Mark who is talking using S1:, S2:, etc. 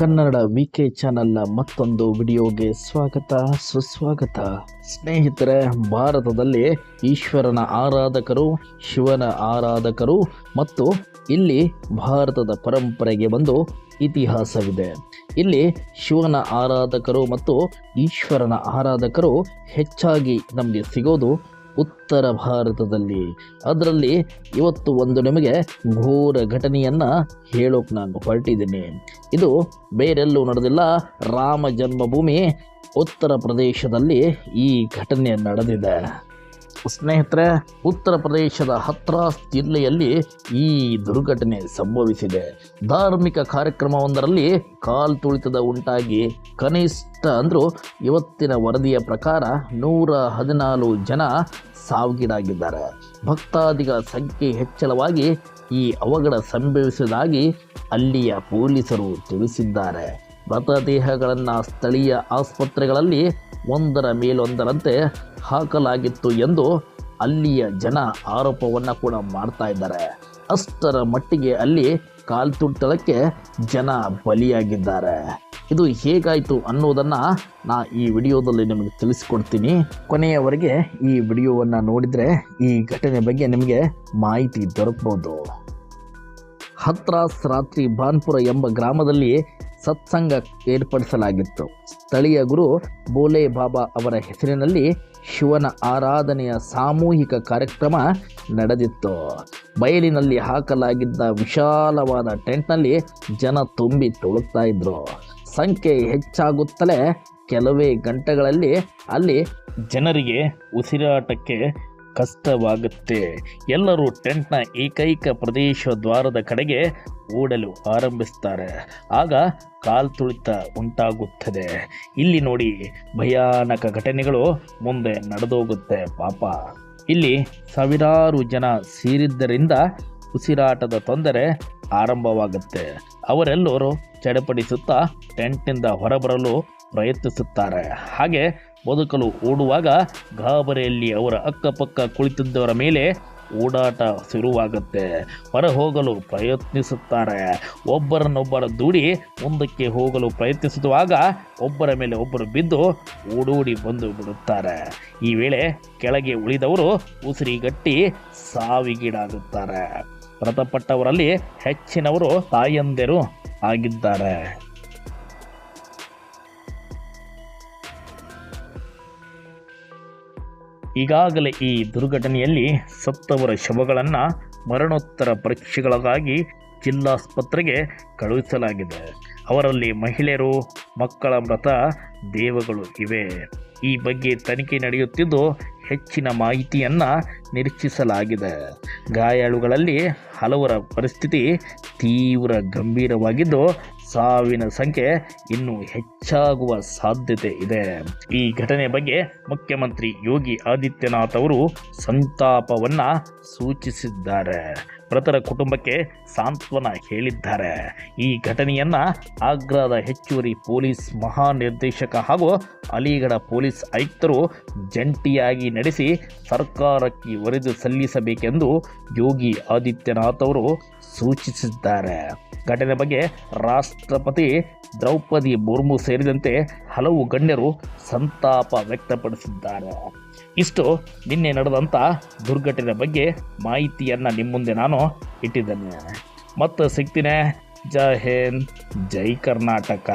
S1: ಕನ್ನಡ ವಿಕೆ ಚಾನೆಲ್ನ ಮತ್ತೊಂದು ವಿಡಿಯೋಗೆ ಸ್ವಾಗತ ಸುಸ್ವಾಗತ. ಸ್ನೇಹಿತರೆ, ಭಾರತದಲ್ಲಿ ಈಶ್ವರನ ಆರಾಧಕರು, ಶಿವನ ಆರಾಧಕರು ಮತ್ತು ಇಲ್ಲಿ ಭಾರತದ ಪರಂಪರೆಗೆ ಒಂದು ಇತಿಹಾಸವಿದೆ. ಇಲ್ಲಿ ಶಿವನ ಆರಾಧಕರು ಮತ್ತು ಈಶ್ವರನ ಆರಾಧಕರು ಹೆಚ್ಚಾಗಿ ನಮಗೆ ಸಿಗೋದು ಉತ್ತರ ಭಾರತದಲ್ಲಿ. ಅದರಲ್ಲಿ ಇವತ್ತು ಒಂದು ನಿಮಗೆ ಘೋರ ಘಟನೆಯನ್ನು ಹೇಳೋಕೆ ನಾನು ಹೊರಟಿದ್ದೀನಿ. ಇದು ಬೇರೆಲ್ಲೂ ನಡೆದಿಲ್ಲ, ರಾಮ ಜನ್ಮಭೂಮಿ ಉತ್ತರ ಪ್ರದೇಶದಲ್ಲಿ ಈ ಘಟನೆ ನಡೆದಿದೆ. ಸ್ನೇಹಿತರೆ, ಉತ್ತರ ಪ್ರದೇಶದ ಹತ್ರಾಸ್ ಜಿಲ್ಲೆಯಲ್ಲಿ ಈ ದುರ್ಘಟನೆ ಸಂಭವಿಸಿದೆ. ಧಾರ್ಮಿಕ ಕಾರ್ಯಕ್ರಮವೊಂದರಲ್ಲಿ ಕಾಲ್ತುಳಿತದ ಉಂಟಾಗಿ ಕನಿಷ್ಠ ಅಂದರೂ ಇವತ್ತಿನ ವರದಿಯ ಪ್ರಕಾರ 114 ಜನ ಸಾವಿಗೀಡಾಗಿದ್ದಾರೆ. ಭಕ್ತಾದಿಗಳ ಸಂಖ್ಯೆ ಹೆಚ್ಚಳವಾಗಿ ಈ ಅವಘಡ ಸಂಭವಿಸಿದಾಗಿ ಅಲ್ಲಿಯ ಪೊಲೀಸರು ತಿಳಿಸಿದ್ದಾರೆ. ಮೃತದೇಹಗಳನ್ನು ಸ್ಥಳೀಯ ಆಸ್ಪತ್ರೆಗಳಲ್ಲಿ ಒಂದರ ಮೇಲೊಂದರಂತೆ ಹಾಕಲಾಗಿತ್ತು ಎಂದು ಅಲ್ಲಿಯ ಜನ ಆರೋಪವನ್ನು ಕೂಡ ಮಾಡ್ತಾ ಇದ್ದಾರೆ. ಅಷ್ಟರ ಮಟ್ಟಿಗೆ ಅಲ್ಲಿ ಕಾಲ್ತುಳಿತಕ್ಕೆ ಜನ ಬಲಿಯಾಗಿದ್ದಾರೆ. ಇದು ಹೇಗಾಯಿತು ಅನ್ನೋದನ್ನು ಈ ವಿಡಿಯೋದಲ್ಲಿ ನಿಮಗೆ ತಿಳಿಸ್ಕೊಡ್ತೀನಿ. ಕೊನೆಯವರೆಗೆ ಈ ವಿಡಿಯೋವನ್ನು ನೋಡಿದರೆ ಈ ಘಟನೆ ಬಗ್ಗೆ ನಿಮಗೆ ಮಾಹಿತಿ ದೊರಕಬಹುದು. ಹತ್ರಾಸ್ ರಾತ್ರಿ ಬಾನ್ಪುರ ಎಂಬ ಗ್ರಾಮದಲ್ಲಿ ಸತ್ಸಂಗ ಏರ್ಪಡಿಸಲಾಗಿತ್ತು. ಸ್ಥಳೀಯ ಗುರು ಬೋಲೆ ಬಾಬಾ ಅವರ ಹೆಸರಿನಲ್ಲಿ ಶಿವನ ಆರಾಧನೆಯ ಸಾಮೂಹಿಕ ಕಾರ್ಯಕ್ರಮ ನಡೆದಿತ್ತು. ಬಯಲಿನಲ್ಲಿ ಹಾಕಲಾಗಿದ್ದ ವಿಶಾಲವಾದ ಟೆಂಟ್ನಲ್ಲಿ ಜನ ತುಂಬಿ ತುಳುಕ್ತಾ ಇದ್ರು. ಸಂಖ್ಯೆ ಹೆಚ್ಚಾಗುತ್ತಲೇ ಕೆಲವೇ ಗಂಟೆಗಳಲ್ಲಿ ಅಲ್ಲಿ ಜನರಿಗೆ ಉಸಿರಾಟಕ್ಕೆ ಕಷ್ಟವಾಗುತ್ತೆ. ಎಲ್ಲರೂ ಟೆಂಟ್ನ ಏಕೈಕ ಪ್ರದೇಶ ದ್ವಾರದ ಕಡೆಗೆ ಓಡಲು ಆರಂಭಿಸ್ತಾರೆ. ಆಗ ಕಾಲ್ತುಳಿತ ಉಂಟಾಗುತ್ತದೆ. ಇಲ್ಲಿ ನೋಡಿ, ಭಯಾನಕ ಘಟನೆಗಳು ಮುಂದೆ ನಡೆದೋಗುತ್ತೆ. ಪಾಪ, ಇಲ್ಲಿ ಸಾವಿರಾರು ಜನ ಸೇರಿದ್ದರಿಂದ ಉಸಿರಾಟದ ತೊಂದರೆ ಆರಂಭವಾಗುತ್ತೆ. ಅವರೆಲ್ಲರೂ ಚಡಪಡಿಸುತ್ತಾ ಟೆಂಟ್ನಿಂದ ಹೊರಬರಲು ಪ್ರಯತ್ನಿಸುತ್ತಾರೆ. ಹಾಗೆ ಬದುಕಲು ಓಡುವಾಗ ಗಾಬರಿಯಲ್ಲಿ ಅವರ ಅಕ್ಕಪಕ್ಕ ಕುಳಿತಿದ್ದವರ ಮೇಲೆ ಓಡಾಟ ಶುರುವಾಗುತ್ತೆ. ಹೊರ ಹೋಗಲು ಪ್ರಯತ್ನಿಸುತ್ತಾರೆ. ಒಬ್ಬರನ್ನೊಬ್ಬರ ದೂಡಿ ಮುಂದಕ್ಕೆ ಹೋಗಲು ಪ್ರಯತ್ನಿಸುವಾಗ ಒಬ್ಬರ ಮೇಲೆ ಒಬ್ಬರು ಬಿದ್ದು ಓಡೋಡಿ ಬಂದು ಬಿಡುತ್ತಾರೆ. ಈ ವೇಳೆ ಕೆಳಗೆ ಉಳಿದವರು ಉಸಿರುಗಟ್ಟಿ ಸಾವಿಗೀಡಾಗುತ್ತಾರೆ. ಮೃತಪಟ್ಟವರಲ್ಲಿ ಹೆಚ್ಚಿನವರು ತಾಯಂದಿರು ಆಗಿದ್ದಾರೆ. ಈಗಾಗಲೇ ಈ ದುರ್ಘಟನೆಯಲ್ಲಿ ಸತ್ತವರ ಶವಗಳನ್ನು ಮರಣೋತ್ತರ ಪರೀಕ್ಷೆಗಳಿಗಾಗಿ ಜಿಲ್ಲಾಸ್ಪತ್ರೆಗೆ ಕಳುಹಿಸಲಾಗಿದೆ. ಅವರಲ್ಲಿ ಮಹಿಳೆಯರು, ಮಕ್ಕಳ ಮೃತ ದೇಹಗಳು ಇವೆ. ಈ ಬಗ್ಗೆ ತನಿಖೆ ನಡೆಯುತ್ತಿದ್ದು ಹೆಚ್ಚಿನ ಮಾಹಿತಿಯನ್ನು ನಿರೀಕ್ಷಿಸಲಾಗಿದೆ. ಗಾಯಾಳುಗಳಲ್ಲಿ ಹಲವರ ಪರಿಸ್ಥಿತಿ ತೀವ್ರ ಗಂಭೀರವಾಗಿದ್ದು ಸಾವಿನ ಸಂಖ್ಯೆ ಇನ್ನೂ ಹೆಚ್ಚಾಗುವ ಸಾಧ್ಯತೆ ಇದೆ. ಈ ಘಟನೆ ಬಗ್ಗೆ ಮುಖ್ಯಮಂತ್ರಿ ಯೋಗಿ ಆದಿತ್ಯನಾಥ್ ಅವರು ಸಂತಾಪವನ್ನು ಸೂಚಿಸಿದ್ದಾರೆ. ಮೃತರ ಕುಟುಂಬಕ್ಕೆ ಸಾಂತ್ವನ ಹೇಳಿದ್ದಾರೆ. ಈ ಘಟನೆಯನ್ನು ಆಗ್ರಾದ ಹೆಚ್ಚುವರಿ ಪೊಲೀಸ್ ಮಹಾನಿರ್ದೇಶಕ ಹಾಗೂ ಅಲಿಗಢ ಪೊಲೀಸ್ ಆಯುಕ್ತರು ಜಂಟಿಯಾಗಿ ನಡೆಸಿ ಸರ್ಕಾರಕ್ಕೆ ವರದಿ ಸಲ್ಲಿಸಬೇಕೆಂದು ಯೋಗಿ ಆದಿತ್ಯನಾಥ್ ಅವರು ಸೂಚಿಸಿದ್ದಾರೆ. ಘಟನೆ ಬಗ್ಗೆ ರಾಷ್ಟ್ರಪತಿ ದ್ರೌಪದಿ ಮುರ್ಮು ಸೇರಿದಂತೆ ಹಲವು ಗಣ್ಯರು ಸಂತಾಪ ವ್ಯಕ್ತಪಡಿಸಿದ್ದಾರೆ. ಇಷ್ಟು ನಿನ್ನೆ ನಡೆದಂಥ ದುರ್ಘಟನೆ ಬಗ್ಗೆ ಮಾಹಿತಿಯನ್ನು ನಿಮ್ಮ ಮುಂದೆ ನಾನು ಇಟ್ಟಿದ್ದೇನೆ. ಮತ್ತೆ ಸಿಗ್ತೀನಿ. ಜೈ ಹಿಂದ್, ಜೈ ಕರ್ನಾಟಕ.